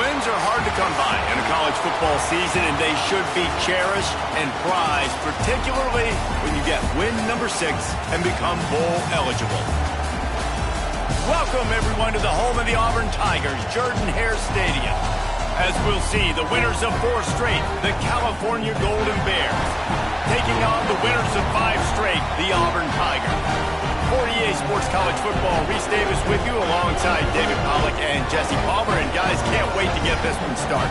Wins are hard to come by in a college football season, and they should be cherished and prized, particularly when you get win number 6 and become bowl eligible. Welcome, everyone, to the home of the Auburn Tigers, Jordan-Hare Stadium. As we'll see, the winners of 4 straight, the California Golden Bears, taking on the winners of 5 straight, the Auburn Tigers. For EA Sports College Football, Reese Davis with you alongside David Pollack and Jesse Palmer. And guys, can't wait to get this one started.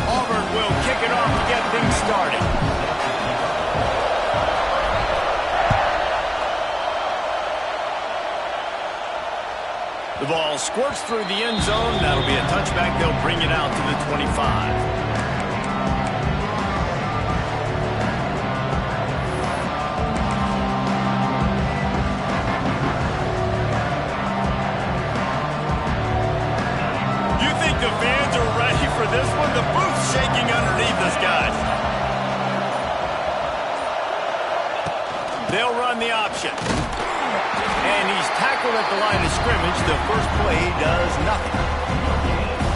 Auburn will kick it off to get things started. The ball squirts through the end zone. That'll be a touchback. They'll bring it out to the 25. You think the fans are ready for this one? The booth's shaking underneath us, guys. They'll run the option. And he's tackled at the line of scrimmage. The first play does nothing.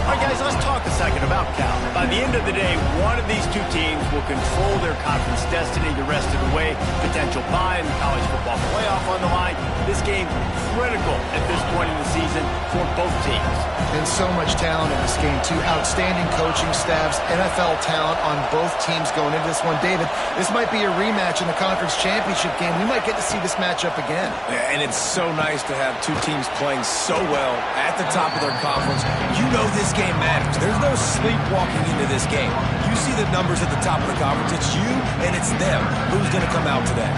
All right, guys, let's talk a second about Cal. By the end of the day, one of these two teams will control their conference destiny the rest of the way. Potential bye in the college football playoff on the line. This game critical at this point in the season for both teams. And so much talent in this game, too. Outstanding coaching staffs, NFL talent on both teams going into this one. David, this might be a rematch in the conference championship game. We might get to see this matchup again. Yeah, and it's so nice to have two teams playing so well at the top of their conference. You know this game matters. There's no sleepwalking into this game. You see the numbers at the top of the conference. It's you and it's them. Who's going to come out today?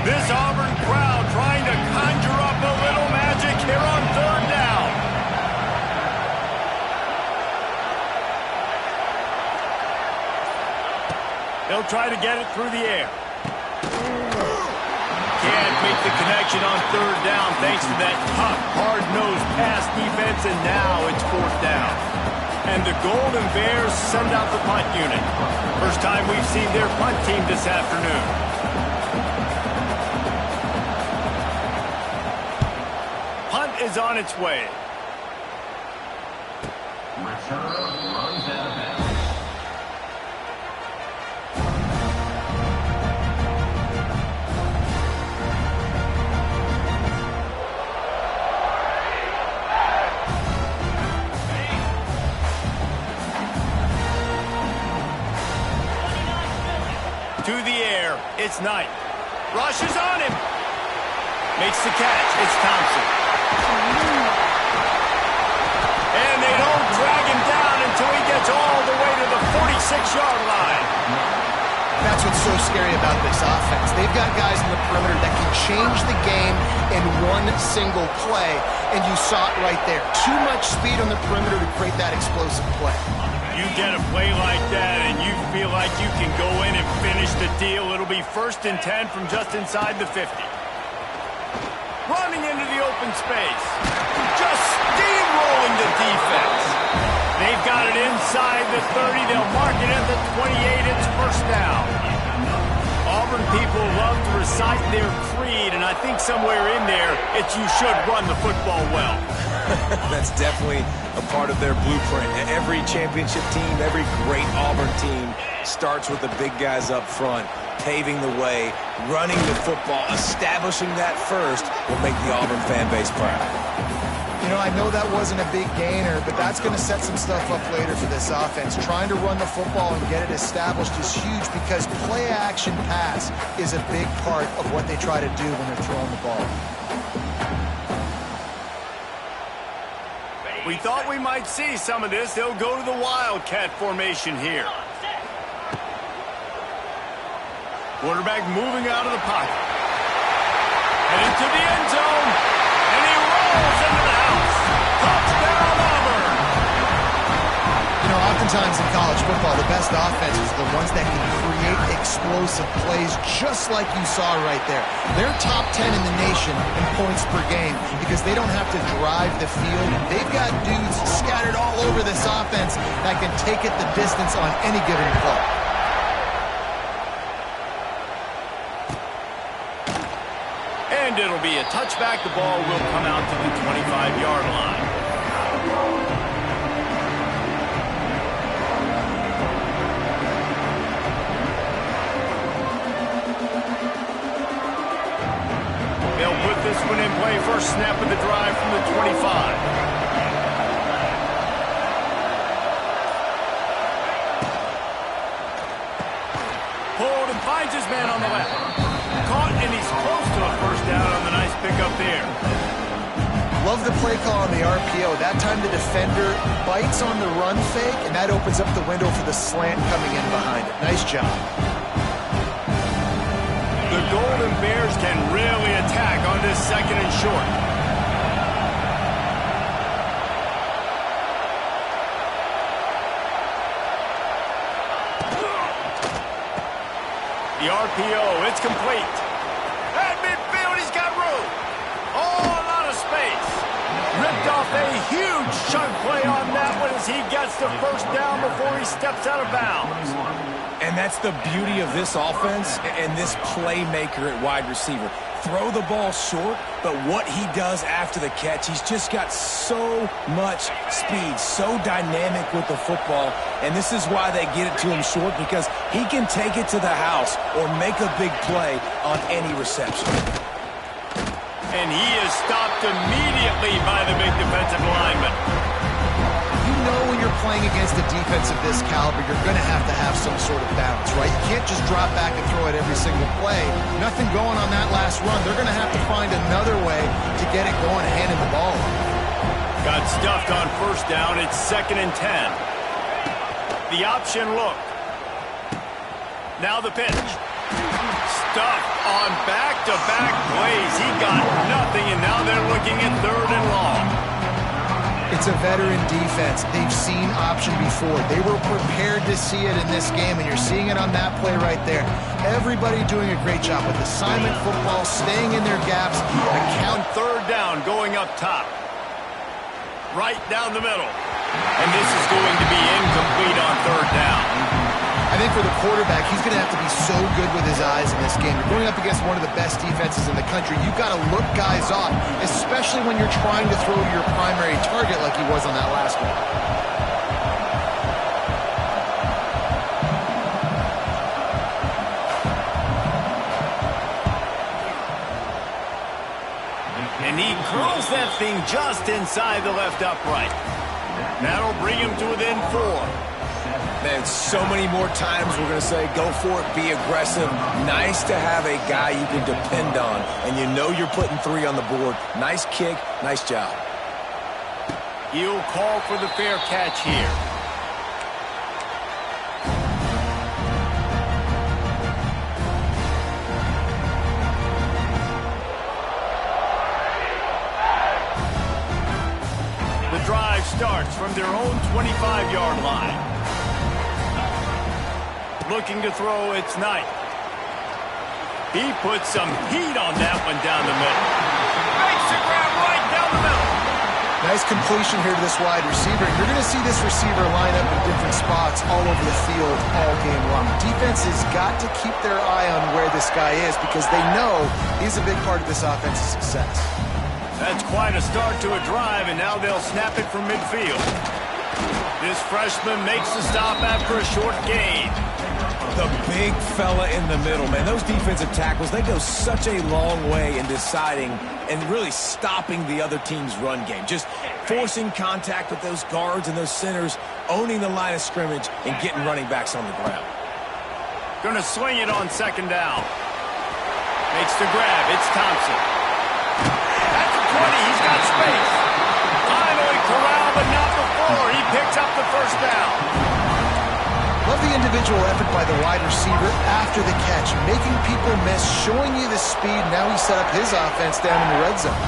This Auburn crowd trying to conjure up a little magic here on 3rd down. They'll try to get it through the air. Can't make the connection on 3rd down thanks to that tough, hard-nosed pass defense, and now it's 4th down. And the Golden Bears send out the punt unit. First time we've seen their punt team this afternoon. Is on its way. Return runs out of bounds. To the air, it's Knight. Rushes on him. Makes the catch. It's Thompson. And they don't drag him down until he gets all the way to the 46-yard line. That's what's so scary about this offense. They've got guys in the perimeter that can change the game in one single play, and you saw it right there. Too much speed on the perimeter to create that explosive play. You get a play like that, and you feel like you can go in and finish the deal. It'll be 1st and 10 from just inside the 50. Running into the open space. Just steamrolling the defense. They've got it inside the 30. They'll mark it at the 28. It's 1st down. Auburn people love to recite their creed, and I think somewhere in there, it's you should run the football well. That's definitely a part of their blueprint. Every championship team, every great Auburn team starts with the big guys up front, paving the way, running the football, establishing that first will make the Auburn fan base proud. You know, I know that wasn't a big gainer, but that's going to set some stuff up later for this offense. Trying to run the football and get it established is huge because play-action pass is a big part of what they try to do when they're throwing the ball. We thought we might see some of this. They'll go to the Wildcat formation here. Quarterback moving out of the pocket. Heading to the end zone. And he rolls into the house. Touchdown! Oftentimes in college football, the best offenses are the ones that can create explosive plays just like you saw right there. They're top 10 in the nation in points per game because they don't have to drive the field. They've got dudes scattered all over this offense that can take it the distance on any given play. And it'll be a touchback. The ball will come out to the 25-yard line. They'll put this one in play. First snap of the drive from the 25. Hold and finds his man on the left. Caught, and he's close to a first down on the nice pickup there. Love the play call on the RPO. That time the defender bites on the run fake, and that opens up the window for the slant coming in behind it. Nice job. The Golden Bears can really attack on this second and short. The RPO, it's complete. At midfield, he's got room. Oh, a lot of space. Ripped off a huge chunk play on that one as he gets the first down before he steps out of bounds. And that's the beauty of this offense and this playmaker at wide receiver. Throw the ball short, but what he does after the catch, he's just got so much speed, so dynamic with the football, and this is why they get it to him short, because he can take it to the house or make a big play on any reception. And he is stopped immediately by the big defensive lineman. You know when you're playing against a defense of this caliber, you're going to have some sort of balance, right? You can't just drop back and throw it every single play. Nothing going on that last run. They're going to have to find another way to get it going, handing the ball. Got stuffed on first down. It's 2nd and 10. The option look. Now the pitch. Stuffed on back-to-back plays. He got nothing, and now they're looking at 3rd and long. It's a veteran defense. They've seen option before. They were prepared to see it in this game, and you're seeing it on that play right there. Everybody doing a great job with assignment football, staying in their gaps. On 3rd down, going up top. Right down the middle. And this is going to be incomplete on 3rd down. I think for the quarterback, he's going to have to be so good with his eyes in this game. You're going up against one of the best defenses in the country. You've got to look guys off, especially when you're trying to throw to your primary target like he was on that last one. And he curls that thing just inside the left upright. That'll bring him to within 4. Man, so many more times we're going to say, go for it, be aggressive. Nice to have a guy you can depend on, and you know you're putting 3 on the board. Nice kick, nice job. He'll call for the fair catch here. The drive starts from their own 25-yard line. Looking to throw, it's Knight. He puts some heat on that one down the middle. Makes a grab right down the middle. Nice completion here to this wide receiver. You're going to see this receiver line up in different spots all over the field all game long. Defense has got to keep their eye on where this guy is because they know he's a big part of this offense's success. That's quite a start to a drive, and now they'll snap it from midfield. This freshman makes the stop after a short gain. The big fella in the middle, man. Those defensive tackles, they go such a long way in deciding and really stopping the other team's run game. Just forcing contact with those guards and those centers, owning the line of scrimmage, and getting running backs on the ground. Gonna swing it on 2nd down. Makes the grab. It's Thompson. At the 20, he's got space. Finally corralled, but not before. He picks up the first down. Love the individual effort by the wide receiver after the catch, making people miss, showing you the speed. Now he set up his offense down in the red zone.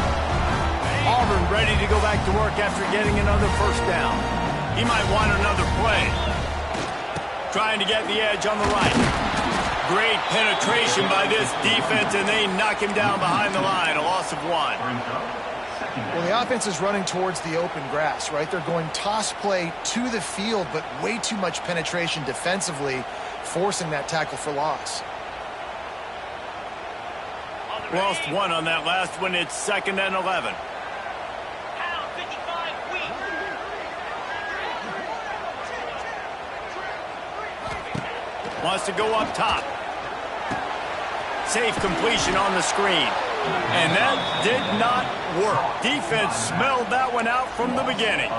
Auburn ready to go back to work after getting another first down. He might want another play. Trying to get the edge on the right. Great penetration by this defense, and they knock him down behind the line. A loss of 1. Well, the offense is running towards the open grass, right? They're going toss play to the field, but way too much penetration defensively, forcing that tackle for loss. Lost 1 on that last one. It's 2nd and 11. Wants to go up top. Safe completion on the screen. And that did not work. Defense smelled that one out from the beginning.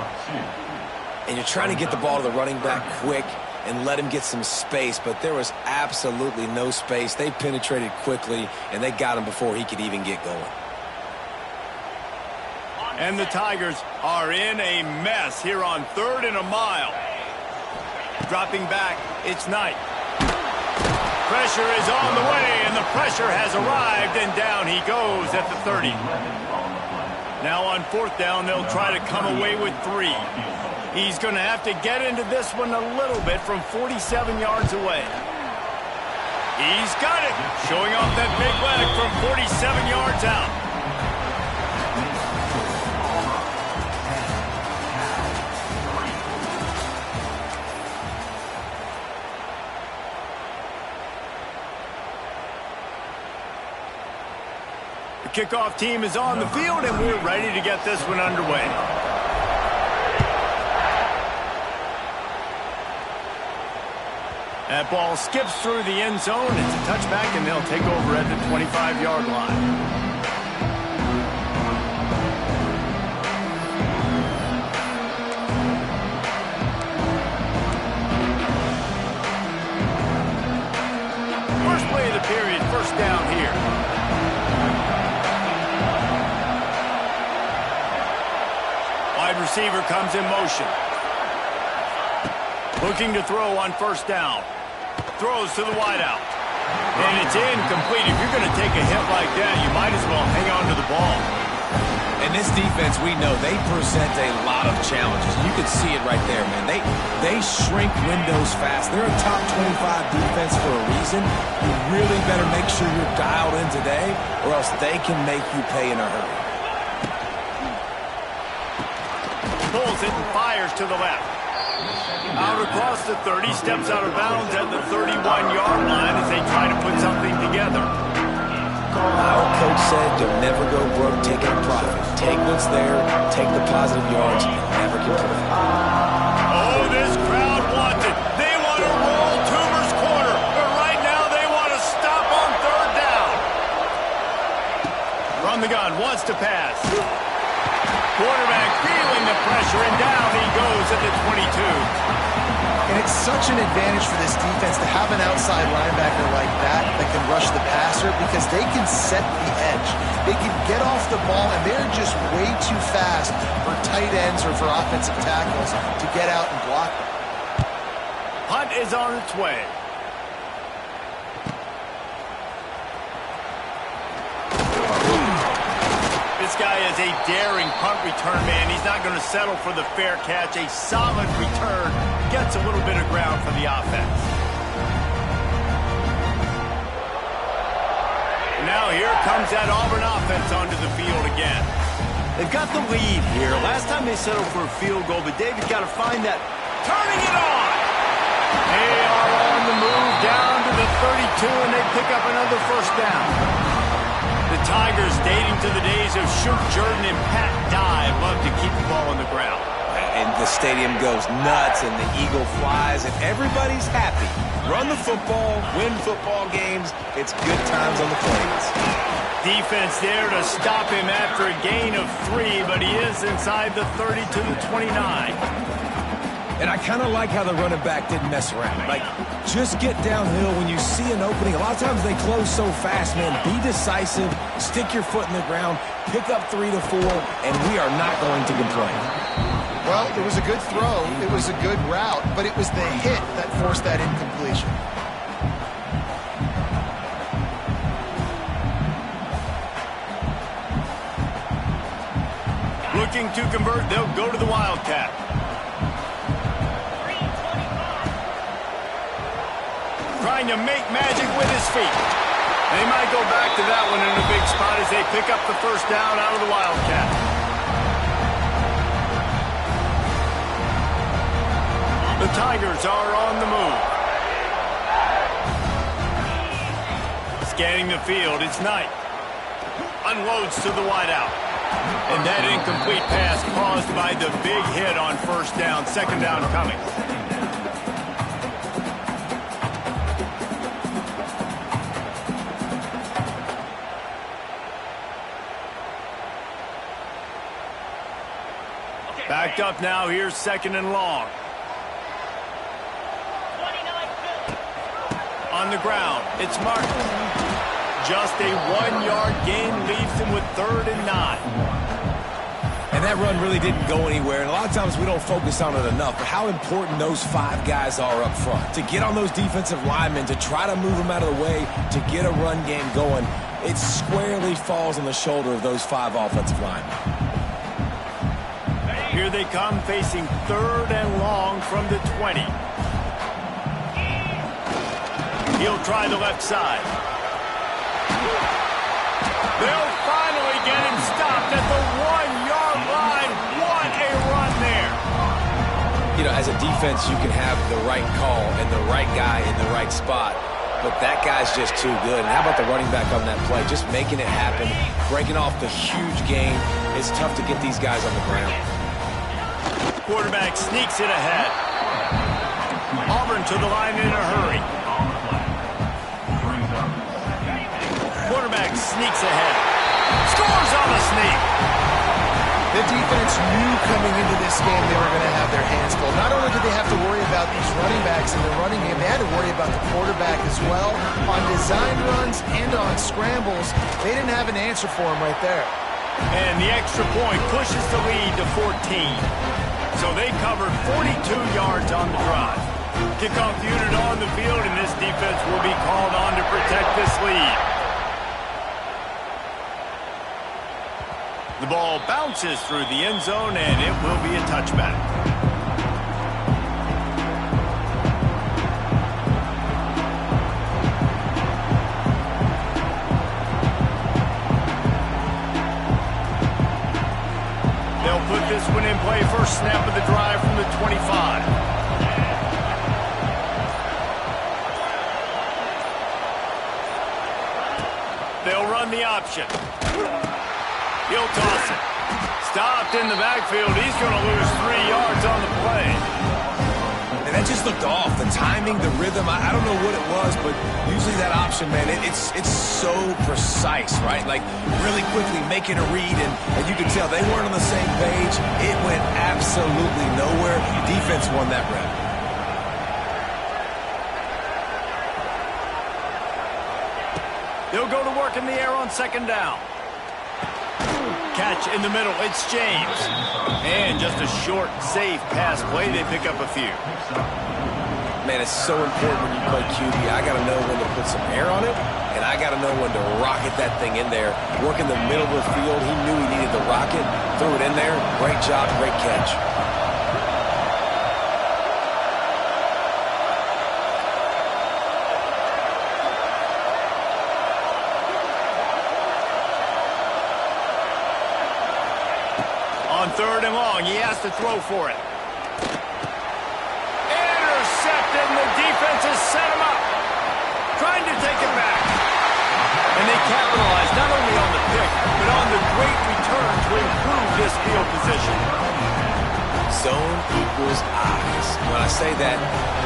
And you're trying to get the ball to the running back quick and let him get some space, but there was absolutely no space. They penetrated quickly, and they got him before he could even get going. And the Tigers are in a mess here on 3rd and a mile. Dropping back, it's Knight. Pressure is on the way, and the pressure has arrived, and down he goes at the 30. Now on 4th down, they'll try to come away with 3. He's going to have to get into this one a little bit from 47 yards away. He's got it, showing off that big leg from 47 yards out. The kickoff team is on the field, and we're ready to get this one underway. That ball skips through the end zone. It's a touchback, and they'll take over at the 25-yard line. First play of the period, 1st down here. Wide receiver comes in motion. Looking to throw on 1st down. Throws to the wideout. And it's incomplete. If you're going to take a hit like that, you might as well hang on to the ball. And this defense, we know, they present a lot of challenges. You can see it right there, man. They shrink windows fast. They're a top 25 defense for a reason. You really better make sure you're dialed in today, or else they can make you pay in a hurry. Pulls it and fires to the left. Out across the 30, steps out of bounds at the 31-yard line as they try to put something together. Our coach said you'll never go broke taking a profit. Take what's there, take the positive yards, and never complain. Oh, this crowd wants it. They want to roll Toomer's corner, but right now they want to stop on 3rd down. Run the gun, wants to pass. Quarterback feeling the pressure, and down he goes at the 22. And it's such an advantage for this defense to have an outside linebacker like that can rush the passer, because they can set the edge. They can get off the ball, and they're just way too fast for tight ends or for offensive tackles to get out and block them. Punt is on its way. This guy is a daring punt return man. He's not going to settle for the fair catch. A solid return gets a little bit of ground for the offense. Now here comes that Auburn offense onto the field again. They've got the lead here. Last time they settled for a field goal, but David's got to find that. Turning it on! They are on the move down to the 32, and they pick up another 1st down. The Tigers, dating to the days of Shoot Jordan and Pat Dye, love to keep the ball on the ground. And the stadium goes nuts, and the eagle flies, and everybody's happy. Run the football, win football games. It's good times on the plains. Defense there to stop him after a gain of 3, but he is inside the 30 to the 29. And I kind of like how the running back didn't mess around. Like, just get downhill when you see an opening. A lot of times they close so fast, man. Be decisive, stick your foot in the ground, pick up 3 to 4, and we are not going to complain. Well, it was a good throw. It was a good route, but it was the hit that forced that incompletion. Looking to convert, they'll go to the Wildcat. trying to make magic with his feet. They might go back to that one in a big spot as they pick up the first down out of the Wildcat. The Tigers are on the move. Scanning the field, it's Knight. Unloads to the wideout. And that incomplete pass caused by the big hit on first down. Second down coming. Backed up now. Here's second and long. On the ground, it's Martin. Just a 1-yard gain leaves him with 3rd and 9. And that run really didn't go anywhere. And a lot of times we don't focus on it enough. But how important those 5 guys are up front. To get on those defensive linemen, to try to move them out of the way, to get a run game going, it squarely falls on the shoulder of those 5 offensive linemen. Here they come, facing 3rd and long from the 20. He'll try the left side. They'll finally get him stopped at the 1-yard line. What a run there. You know, as a defense, you can have the right call and the right guy in the right spot. But that guy's just too good. And how about the running back on that play? Just making it happen, breaking off the huge gain. It's tough to get these guys on the ground. Quarterback sneaks it ahead. Auburn to the line in a hurry. Quarterback sneaks ahead. Scores on the sneak. The defense knew coming into this game they were going to have their hands full. Not only did they have to worry about these running backs in the running game, they had to worry about the quarterback as well. On design runs and on scrambles, they didn't have an answer for him right there. And the extra point pushes the lead to 14. So they covered 42 yards on the drive. Kickoff unit on the field, and this defense will be called on to protect this lead. The ball bounces through the end zone, and it will be a touchback. They'll put this one in play. First snap of the drive from the 25. They'll run the option. He'll toss it. Stopped in the backfield. He's going to lose 3 yards on the play. And that just looked off. The timing, the rhythm, I don't know what it was, but usually that option, man, it's so precise, right? Like really quickly making a read, and you could tell they weren't on the same page. It went absolutely nowhere. Defense won that rep. They'll go to work in the air on second down. Catch in the middle, it's James. And just a short, safe pass play. They pick up a few. Man, it's so important when you play QB. I got to know when to put some air on it, and I got to know when to rocket that thing in there. Work in the middle of the field. He knew he needed the rocket. Threw it in there. Great job, great catch. On third and long, he has to throw for it. Intercepted, and the defense has set him up. Trying to take it back. And they capitalize not only on the pick, but on the great return to improve this field position. Zone equals eyes. When I say that,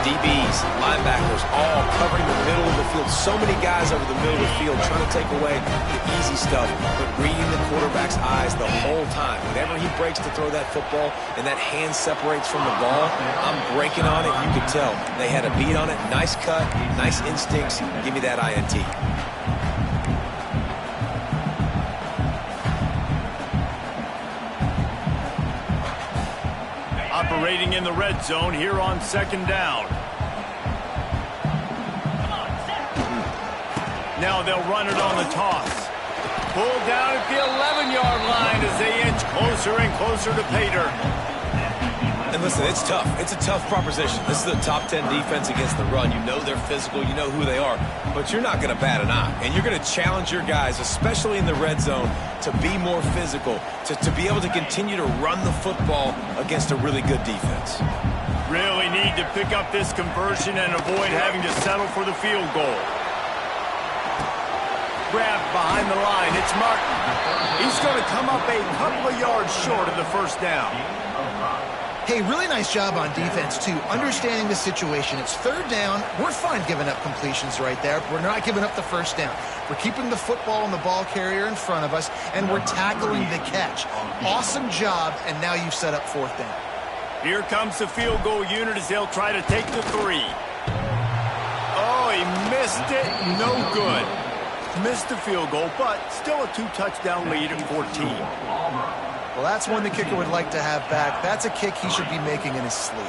DBs, linebackers, all covering the middle of the field. So many guys over the middle of the field trying to take away the easy stuff, but reading the quarterback's eyes the whole time. Whenever he breaks to throw that football and that hand separates from the ball, I'm breaking on it. You could tell. They had a beat on it. Nice cut, nice instincts. Give me that INT. Operating in the red zone here on second down. Now they'll run it on the toss. Pulled down at the 11-yard line as they inch closer and closer to pay dirt. And listen, it's tough. It's a tough proposition. This is a top 10 defense against the run. You know they're physical. You know who they are. But you're not going to bat an eye. And you're going to challenge your guys, especially in the red zone, to be more physical, to be able to continue to run the football against a really good defense. Really need to pick up this conversion and avoid having to settle for the field goal. Grabbed behind the line. It's Martin. He's going to come up a couple of yards short of the first down. Hey, really nice job on defense, too, understanding the situation. It's third down. We're fine giving up completions right there. We're not giving up the first down. We're keeping the football and the ball carrier in front of us, and we're tackling the catch. Awesome job, and now you've set up fourth down. Here comes the field goal unit as they'll try to take the 3. Oh, he missed it. No good. Missed the field goal, but still a 2-touchdown lead at 14. Well, that's one the kicker would like to have back. That's a kick he should be making in his sleep.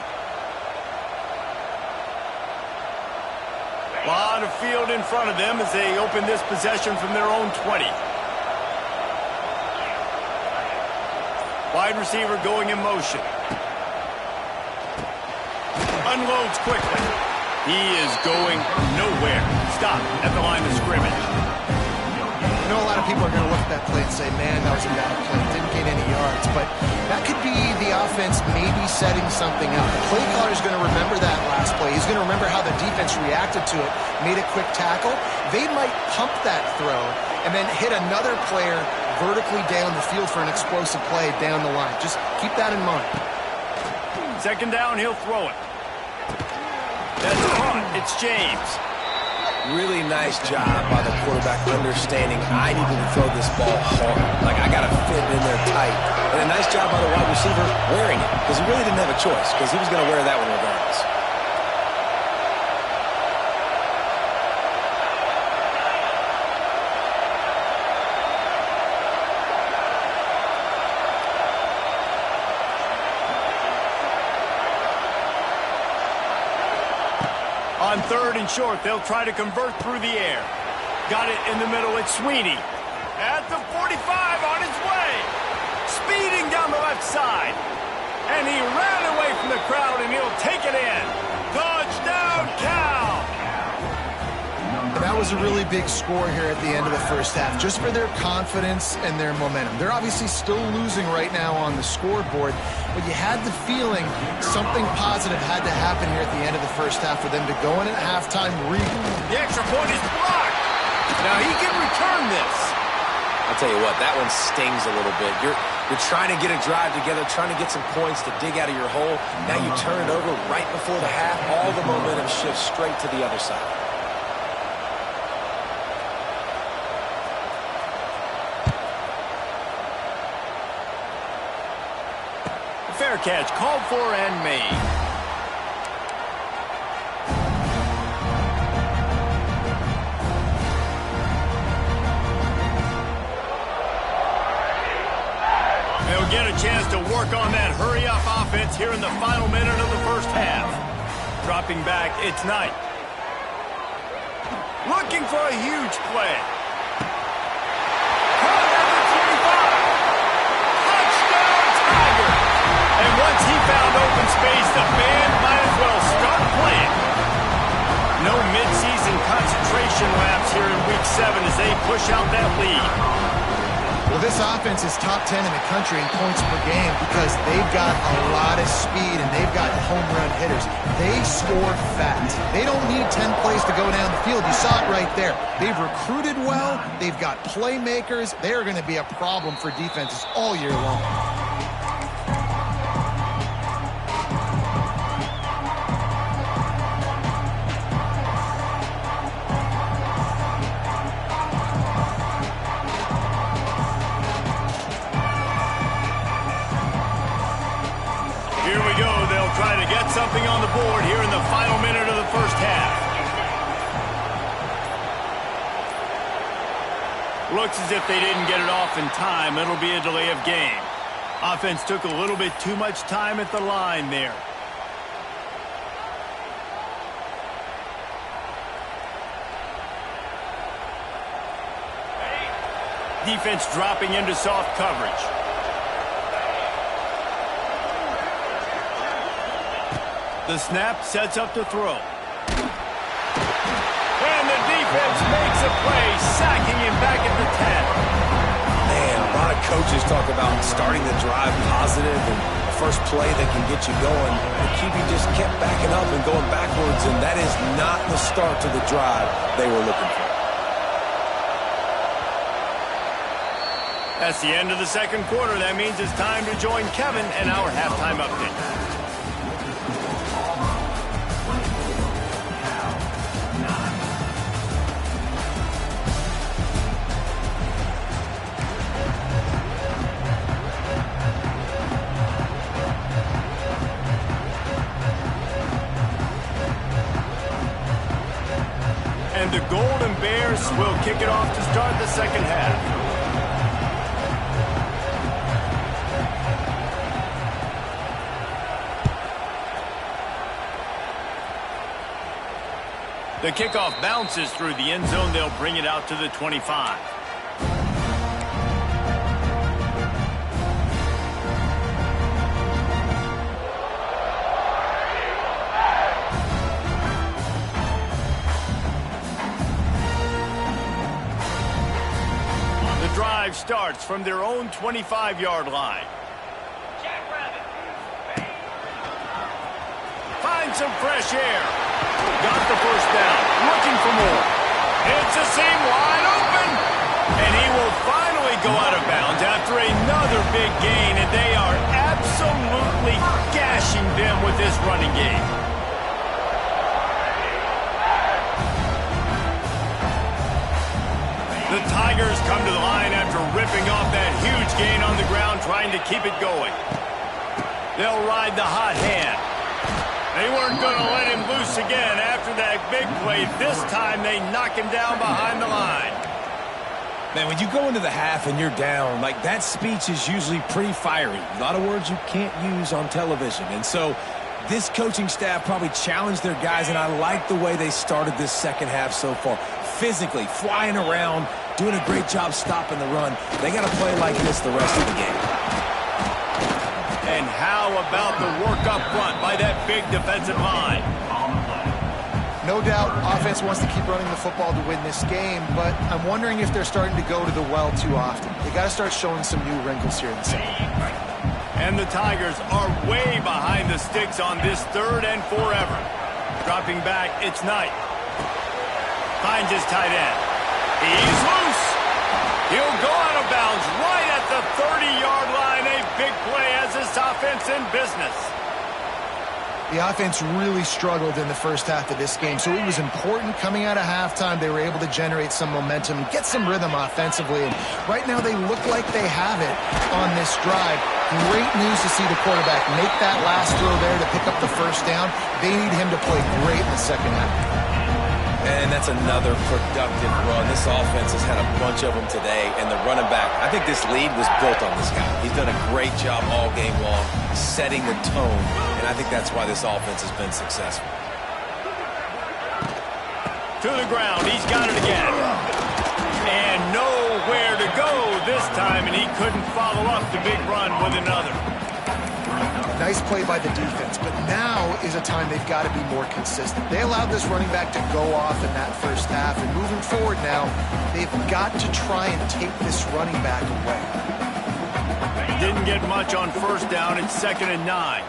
A lot of field in front of them as they open this possession from their own 20. Wide receiver going in motion. Unloads quickly. He is going nowhere. Stop at the line of scrimmage. I know a lot of people are going to look at that play and say, man, that was a bad play. Didn't gain any yards. But that could be the offense maybe setting something up. The play caller is going to remember that last play. He's going to remember how the defense reacted to it, made a quick tackle. They might pump that throw and then hit another player vertically down the field for an explosive play down the line. Just keep that in mind. Second down, he'll throw it. That's caught. It's James. Really nice job by the quarterback understanding I needed to throw this ball hard. Like, I got to fit in there tight. And a nice job by the wide receiver wearing it, because he really didn't have a choice, because he was going to wear that one regardless. On third and short, they'll try to convert through the air. Got it in the middle. It's Sweeney. At the 45 on his way. Speeding down the left side. And he ran away from the crowd, and he'll take it in. Touchdown, Cal! That was a really big score here at the end of the first half, just for their confidence and their momentum. They're obviously still losing right now on the scoreboard, but you had the feeling something positive had to happen here at the end of the first half for them to go in at halftime. The extra point is blocked. Now he can return this. I'll tell you what, that one stings a little bit. You're trying to get a drive together, trying to get some points to dig out of your hole. Now you turn it over right before the half. All the momentum shifts straight to the other side. Fair catch, called for and made. They'll get a chance to work on that hurry-up offense here in the final minute of the first half. Dropping back, it's Knight. Looking for a huge play. And once he found open space, the band might as well start playing. No midseason concentration laps here in Week 7 as they push out that lead. Well, this offense is top 10 in the country in points per game because they've got a lot of speed and they've got home run hitters. They score fast. They don't need 10 plays to go down the field. You saw it right there. They've recruited well. They've got playmakers. They are going to be a problem for defenses all year long. Try to get something on the board here in the final minute of the first half. Looks as if they didn't get it off in time. It'll be a delay of game. Offense took a little bit too much time at the line there. Defense dropping into soft coverage. The snap sets up to throw. And the defense makes a play, sacking him back at the 10. Man, a lot of coaches talk about starting the drive positive and the first play that can get you going. The QB just kept backing up and going backwards, and that is not the start to the drive they were looking for. That's the end of the second quarter. That means it's time to join Kevin and our halftime update. And the Golden Bears will kick it off to start the second half. The kickoff bounces through the end zone. They'll bring it out to the 25. The drive starts from their own 25-yard line. Find some fresh air. Got the first down. Looking for more. It's a seam wide open. And he will finally go out of bounds after another big gain. And they are absolutely gashing them with this running game. The Tigers come to the line after ripping off that huge gain on the ground, trying to keep it going. They'll ride the hot hand. They weren't going to let him loose again after that big play. This time they knock him down behind the line. Man, when you go into the half and you're down, like, that speech is usually pretty fiery. A lot of words you can't use on television. And so this coaching staff probably challenged their guys, and I like the way they started this second half so far. Physically, flying around, doing a great job stopping the run. They got to play like this the rest of the game. And how about the work up front by that big defensive line? No doubt, offense wants to keep running the football to win this game, but I'm wondering if they're starting to go to the well too often. They got to start showing some new wrinkles here in the second half. And the Tigers are way behind the sticks on this third and forever. Dropping back, it's Knight. Finds his tight end. He's loose. He'll go out of bounds right at the 30-yard line. A big play as this offense in business. The offense really struggled in the first half of this game, so it was important coming out of halftime they were able to generate some momentum and get some rhythm offensively. And right now they look like they have it on this drive. Great news to see the quarterback make that last throw there to pick up the first down. They need him to play great in the second half. And that's another productive run. This offense has had a bunch of them today, and the running back, I think this lead was built on this guy. He's done a great job all game long, setting the tone, and I think that's why this offense has been successful. To the ground, he's got it again. And nowhere to go this time, and he couldn't follow up the big run with another. Nice play by the defense, but now is a time they've got to be more consistent. They allowed this running back to go off in that first half, and moving forward now, they've got to try and take this running back away. Didn't get much on first down. It's 2nd and 9.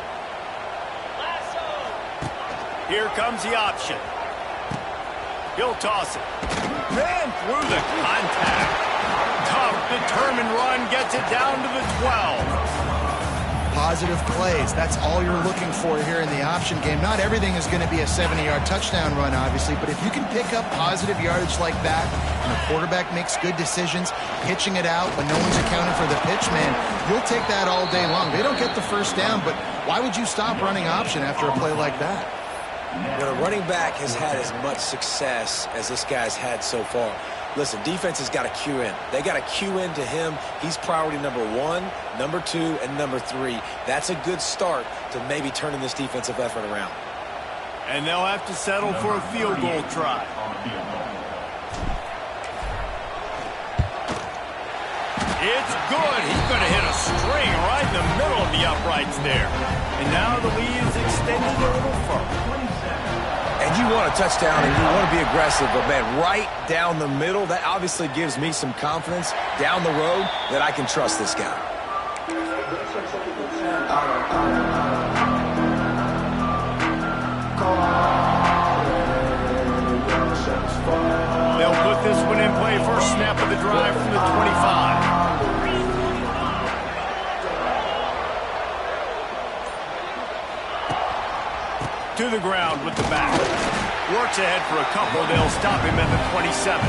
Here comes the option. He'll toss it. Ran through the contact. Tough, determined run gets it down to the 12. Positive plays. That's all you're looking for here in the option game. Not everything is going to be a 70-yard touchdown run, obviously, but if you can pick up positive yardage like that and the quarterback makes good decisions, pitching it out when no one's accounting for the pitch, man, you'll take that all day long. They don't get the first down, but why would you stop running option after a play like that? When a running back has had as much success as this guy's had so far, listen, defense has got to cue in. They got to cue in to him. He's priority number 1, number 2, and number 3. That's a good start to maybe turning this defensive effort around. And they'll have to settle for a field goal try. It's good. He's going to hit a string right in the middle of the uprights there. And now the lead is extended a little further. And you want a touchdown and you want to be aggressive, but man, right down the middle, that obviously gives me some confidence down the road that I can trust this guy. They'll put this one in play. First snap of the drive from the 25. To the ground with the back. Works ahead for a couple. They'll stop him at the 27.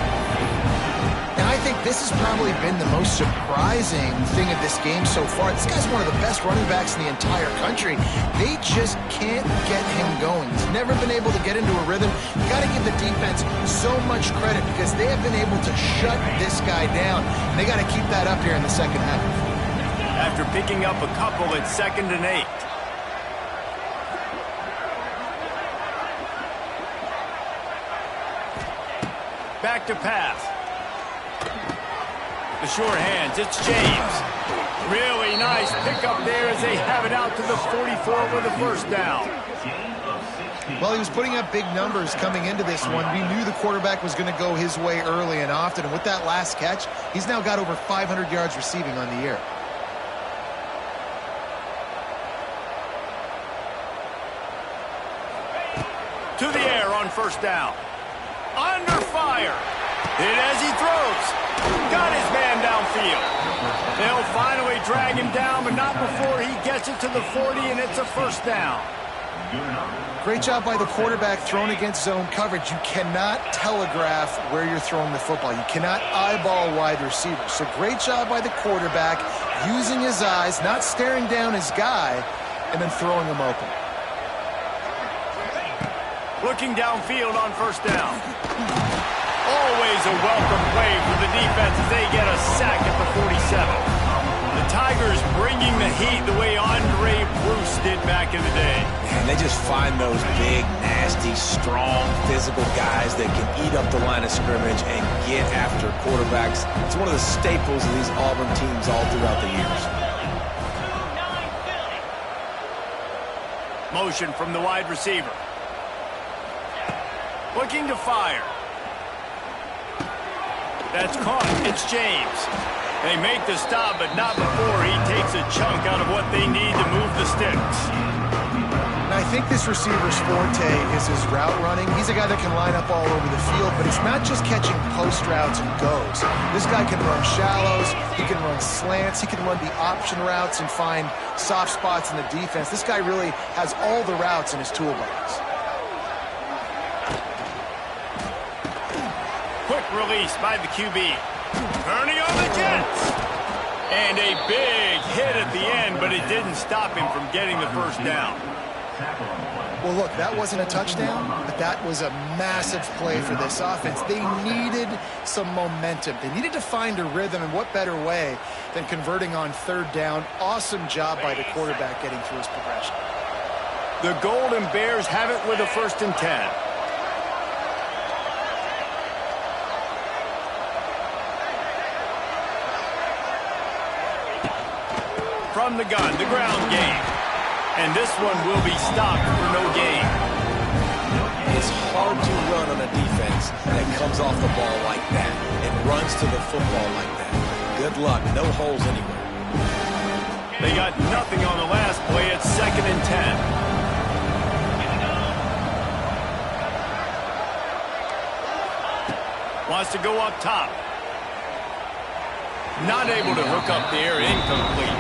And I think this has probably been the most surprising thing of this game so far. This guy's one of the best running backs in the entire country. They just can't get him going. He's never been able to get into a rhythm. You got to give the defense so much credit because they have been able to shut this guy down. And they got to keep that up here in the second half. After picking up a couple at 2nd and 8. Back to pass. The short hands, it's James. Really nice pickup there as they have it out to the 44 with a first down. Well, he was putting up big numbers coming into this one. We knew the quarterback was going to go his way early and often. And with that last catch, he's now got over 500 yards receiving on the year. To the air on first down. Under fire. Hit as he throws. Got his man downfield. They'll finally drag him down, but not before he gets it to the 40, and it's a first down. Great job by the quarterback thrown against zone coverage. You cannot telegraph where you're throwing the football. You cannot eyeball wide receivers. So great job by the quarterback using his eyes, not staring down his guy, and then throwing him open. Looking downfield on first down. Always a welcome play for the defense as they get a sack at the 47. The Tigers bringing the heat the way Andre Bruce did back in the day. And they just find those big, nasty, strong, physical guys that can eat up the line of scrimmage and get after quarterbacks. It's one of the staples of these Auburn teams all throughout the years. Motion from the wide receiver. Looking to fire. That's caught. It's James. They make the stop, but not before he takes a chunk out of what they need to move the sticks. And I think this receiver's forte is his route running. He's a guy that can line up all over the field, but it's not just catching post routes and goes. This guy can run shallows, he can run slants, he can run the option routes and find soft spots in the defense. This guy really has all the routes in his toolbox. Quick release by the QB. Turning on the Jets. And a big hit at the end, but it didn't stop him from getting the first down. Well, look, that wasn't a touchdown, but that was a massive play for this offense. They needed some momentum. They needed to find a rhythm, and what better way than converting on third down. Awesome job by the quarterback getting through his progression. The Golden Bears have it with a 1st and 10. From the gun, the ground game. And this one will be stopped for no gain. It's hard to run on a defense that comes off the ball like that and runs to the football like that. Good luck. No holes anywhere. They got nothing on the last play. It's 2nd and 10. Wants to go up top. Not able to hook up the air. Incomplete.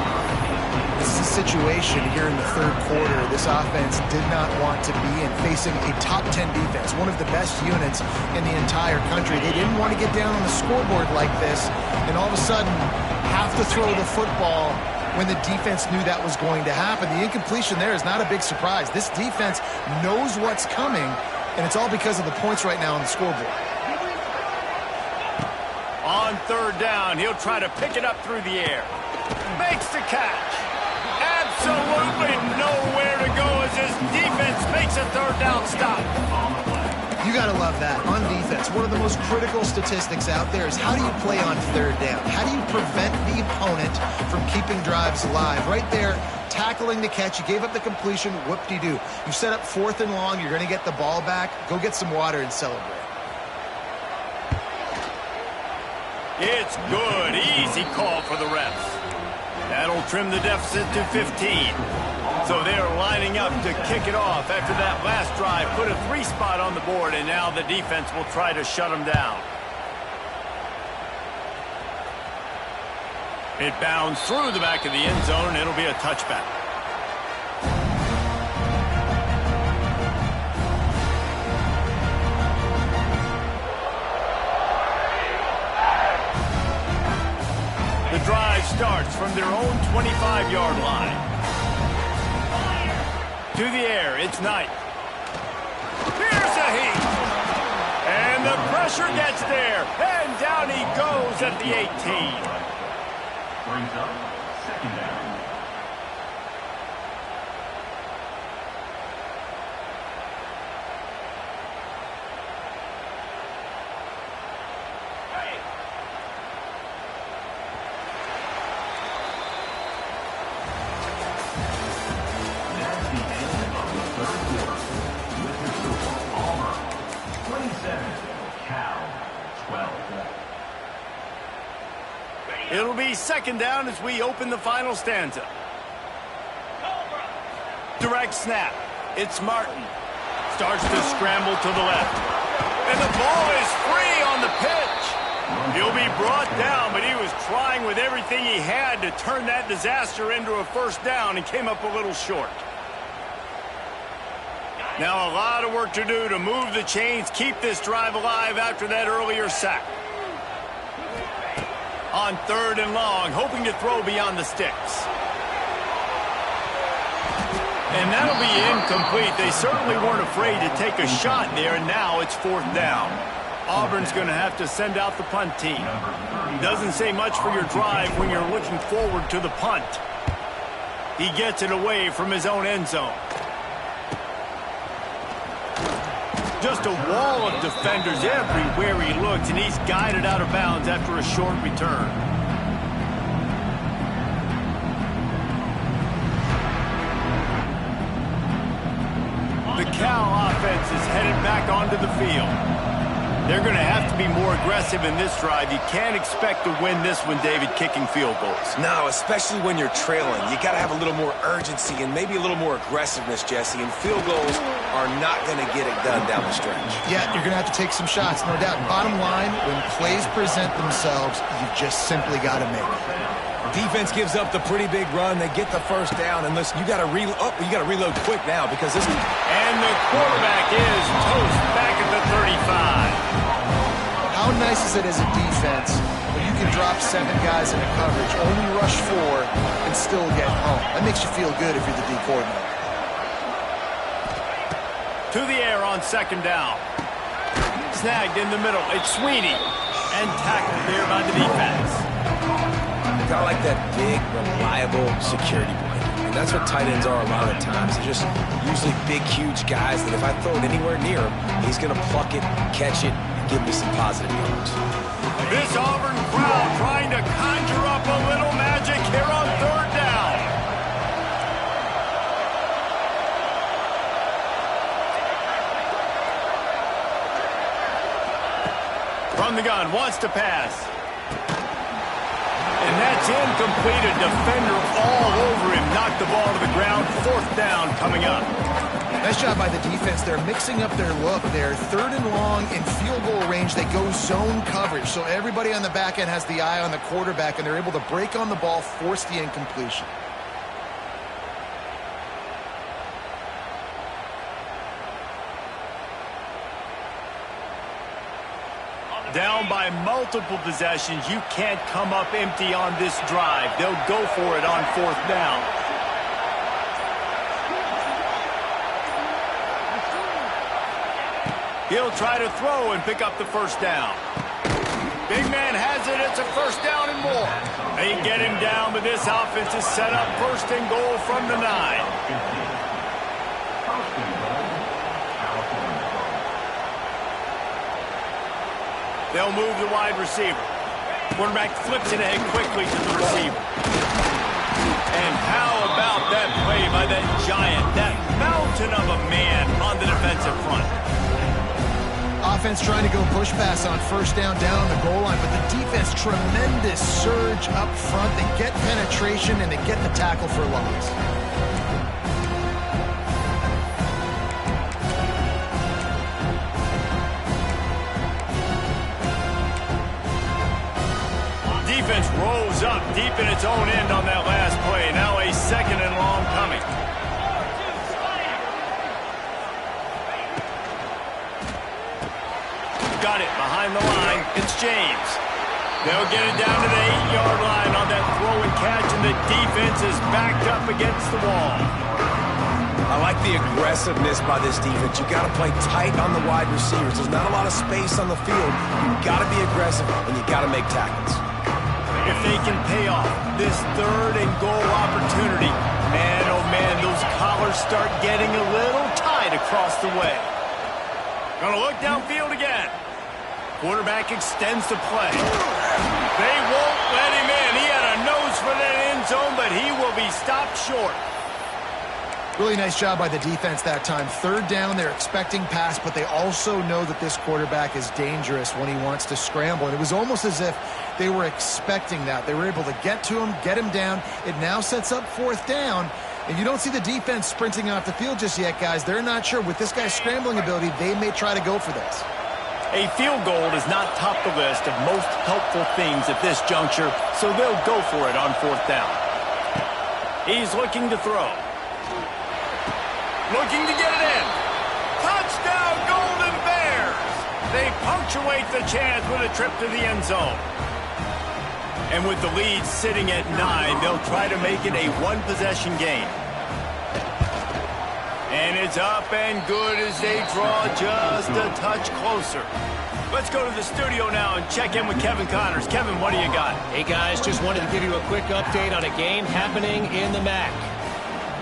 This is a situation here in the third quarter this offense did not want to be in, facing a top 10 defense, one of the best units in the entire country. They didn't want to get down on the scoreboard like this and all of a sudden have to throw the football when the defense knew that was going to happen. The incompletion there is not a big surprise. This defense knows what's coming, and it's all because of the points right now on the scoreboard. On third down, he'll try to pick it up through the air. Makes the catch. Absolutely nowhere to go as his defense makes a third down stop. You got to love that. On defense, one of the most critical statistics out there is how do you play on third down? How do you prevent the opponent from keeping drives alive? Right there, tackling the catch. You gave up the completion. Whoop-de-doo. You set up 4th and long. You're going to get the ball back. Go get some water and celebrate. It's good. Easy call for the refs. That'll trim the deficit to 15. So they're lining up to kick it off after that last drive. Put a 3-spot on the board, and now the defense will try to shut them down. It bounds through the back of the end zone, and it'll be a touchback. The drive starts from their own 25-yard line. To the air, it's Knight. Here's a heat. And the pressure gets there. And down he goes at the 18. Brings up 2nd down. It'll be 2nd down as we open the final stanza. Direct snap. It's Martin. Starts to scramble to the left. And the ball is free on the pitch. He'll be brought down, but he was trying with everything he had to turn that disaster into a 1st down and came up a little short. Now a lot of work to do to move the chains, keep this drive alive after that earlier sack. On 3rd and long, hoping to throw beyond the sticks. And that'll be incomplete. They certainly weren't afraid to take a shot there, and now it's 4th down. Auburn's going to have to send out the punt team. Doesn't say much for your drive when you're looking forward to the punt. He gets it away from his own end zone. Just a wall of defenders everywhere he looks, and he's guided out of bounds after a short return. The Cal offense is headed back onto the field. They're going to have to be more aggressive in this drive. You can't expect to win this one, David, kicking field goals. No, especially when you're trailing. You got to have a little more urgency and maybe a little more aggressiveness, Jesse. And field goals are not going to get it done down the stretch. Yeah, you're going to have to take some shots, no doubt. Bottom line, when plays present themselves, you just simply got to make it. Defense gives up the pretty big run. They get the 1st down, and listen, you got to reload quick now because this. And the quarterback is toast back at the 35. How nice is it as a defense when you can drop 7 guys into coverage, only rush 4, and still get home? That makes you feel good if you're the D coordinator. To the air on 2nd down. Snagged in the middle. It's Sweeney. And tackled there by the defense. Got like that big, reliable security blanket. And that's what tight ends are a lot of the times. They're just usually big, huge guys that if I throw it anywhere near him, he's going to pluck it, catch it, and give me some positive yards. This Auburn crowd trying to conjure up a little magic here on 3rd down. From the gun, wants to pass. And that's incomplete. A defender all over him. Knocked the ball to the ground. 4th down coming up. Nice job by the defense. They're mixing up their look. They're 3rd and long in field goal range. They go zone coverage. So everybody on the back end has the eye on the quarterback, and they're able to break on the ball, force the incompletion. Down by multiple possessions. You can't come up empty on this drive. They'll go for it on 4th down. He'll try to throw and pick up the 1st down. Big man has it. It's a 1st down and more. They get him down, but this offense is set up 1st and goal from the 9. They'll move the wide receiver. Quarterback flips it ahead quickly to the receiver. And how about that play by that giant, that mountain of a man on the defensive front? Offense trying to go push pass on first down on the goal line, but the defense, tremendous surge up front. They get penetration and they get the tackle for loss. Defense rolls up deep in its own end on that last play. Now a 2nd and long coming. Got it behind the line. It's James. They'll get it down to the 8-yard line on that throw and catch, and the defense is backed up against the wall. I like the aggressiveness by this defense. You got to play tight on the wide receivers. There's not a lot of space on the field. You got to be aggressive, and you got to make tackles. If they can pay off this 3rd and goal opportunity, man, oh man, those collars start getting a little tight across the way. Gonna look downfield again. Quarterback extends the play. They won't let him in. He had a nose for that end zone, but he will be stopped short. Really nice job by the defense that time. 3rd down, they're expecting pass, but they also know that this quarterback is dangerous when he wants to scramble. And it was almost as if they were expecting that. They were able to get to him, get him down. It now sets up 4th down. And you don't see the defense sprinting off the field just yet, guys. They're not sure. With this guy's scrambling ability, they may try to go for this. A field goal does not top the list of most helpful things at this juncture, so they'll go for it on 4th down. He's looking to throw. Looking to get it in. Touchdown, Golden Bears! They punctuate the chance with a trip to the end zone. And with the lead sitting at 9, they'll try to make it a 1-possession game. And it's up and good as they draw just a touch closer. Let's go to the studio now and check in with Kevin Connors. Kevin, what do you got? Hey, guys, just wanted to give you a quick update on a game happening in the MAC.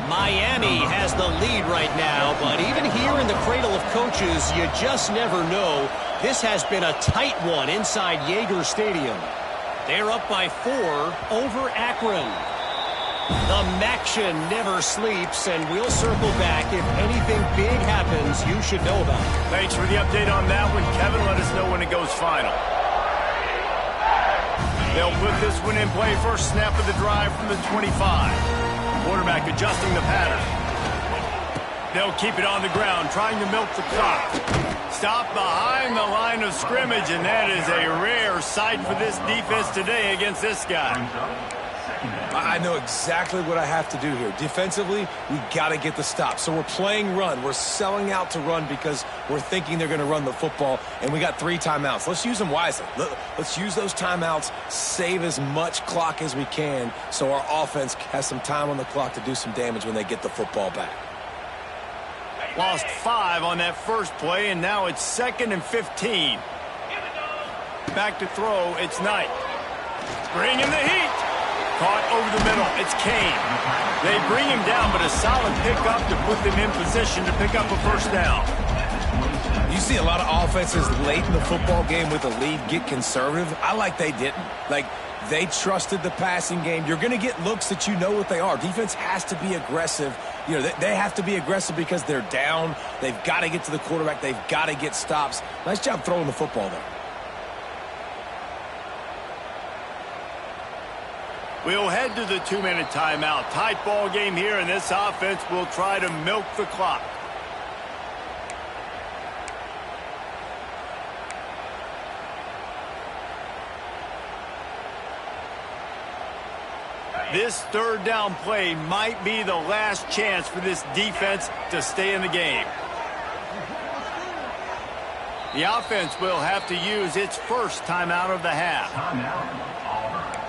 Miami has the lead right now, but even here in the cradle of coaches, you just never know. This has been a tight one inside Yager Stadium. They're up by 4 over Akron. The MACtion never sleeps, and we'll circle back. If anything big happens, you should know about it. Thanks for the update on that one, Kevin. Let us know when it goes final. They'll put this one in play. First snap of the drive from the 25. Quarterback adjusting the pattern. They'll keep it on the ground, trying to milk the clock. Stop behind the line of scrimmage, and that is a rare sight for this defense today against this guy. I know exactly what I have to do here. Defensively, we got to get the stop. So we're playing run. We're selling out to run because we're thinking they're going to run the football, and we got 3 timeouts. Let's use them wisely. Let's use those timeouts, save as much clock as we can so our offense has some time on the clock to do some damage when they get the football back. Lost 5 on that first play, and now it's 2nd and 15. Back to throw, it's Knight. Bringing the heat. Caught over the middle, it's Kane. They bring him down, but a solid pickup to put them in position to pick up a first down. You see a lot of offenses late in the football game with a lead get conservative. I like they didn't. Like, they trusted the passing game. You're going to get looks that you know what they are. Defense has to be aggressive. You know, they have to be aggressive because they're down. They've got to get to the quarterback. They've got to get stops. Nice job throwing the football there. We'll head to the 2-minute timeout. Tight ball game here, and this offense will try to milk the clock. This 3rd down play might be the last chance for this defense to stay in the game. The offense will have to use its first timeout of the half. Timeout, Auburn.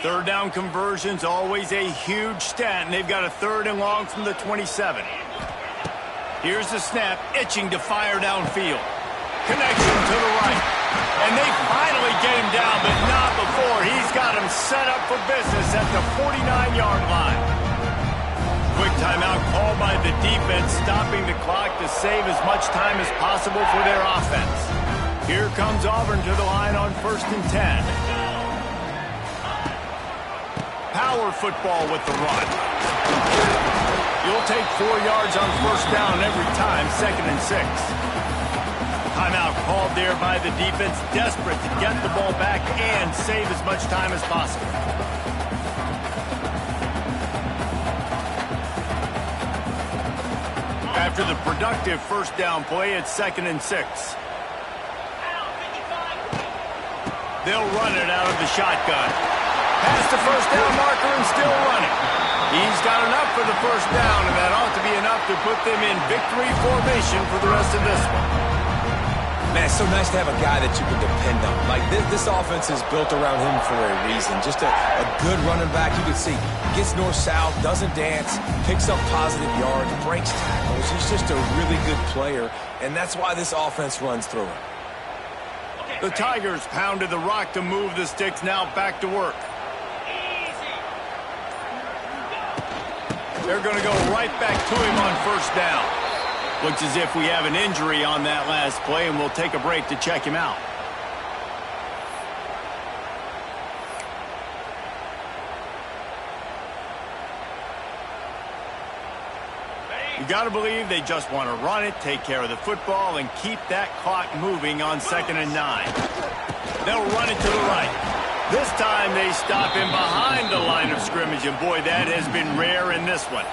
3rd down conversions, always a huge stat, and they've got a 3rd and long from the 27. Here's the snap, itching to fire downfield. Connection to the right. And they finally get him down, but not before he's got himself set up for business at the 49-yard line. Quick timeout called by the defense, stopping the clock to save as much time as possible for their offense. Here comes Auburn to the line on 1st and 10. Power football with the run. You'll take 4 yards on 1st down every time, 2nd and 6. Timeout called there by the defense, desperate to get the ball back and save as much time as possible. After the productive 1st down play, it's 2nd and 6. They'll run it out of the shotgun. Past the 1st down marker and still running. He's got enough for the 1st down, and that ought to be enough to put them in victory formation for the rest of this one. Man, it's so nice to have a guy that you can depend on. Like, this offense is built around him for a reason. Just a good running back. You can see, gets north-south, doesn't dance, picks up positive yards, breaks tackles. He's just a really good player, and that's why this offense runs through him. The Tigers pounded the rock to move the sticks, now back to work. They're going to go right back to him on 1st down. Looks as if we have an injury on that last play, and we'll take a break to check him out. You got to believe they just want to run it, take care of the football, and keep that clock moving on 2nd and 9. They'll run it to the right. This time they stop him behind the line of scrimmage, and boy, that has been rare in this one.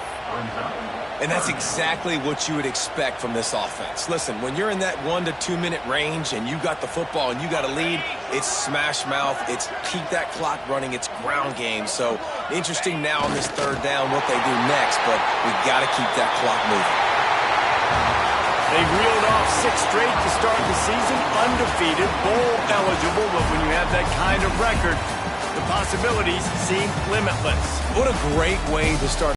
And that's exactly what you would expect from this offense. Listen, when you're in that 1 to 2 minute range and you got the football and you got a lead, it's smash mouth, it's keep that clock running, it's ground game. So interesting now on this 3rd down what they do next, but we got to keep that clock moving. They reeled off 6 straight to start the season, undefeated, bowl eligible, but when you have that kind of record, the possibilities seem limitless. What a great way to start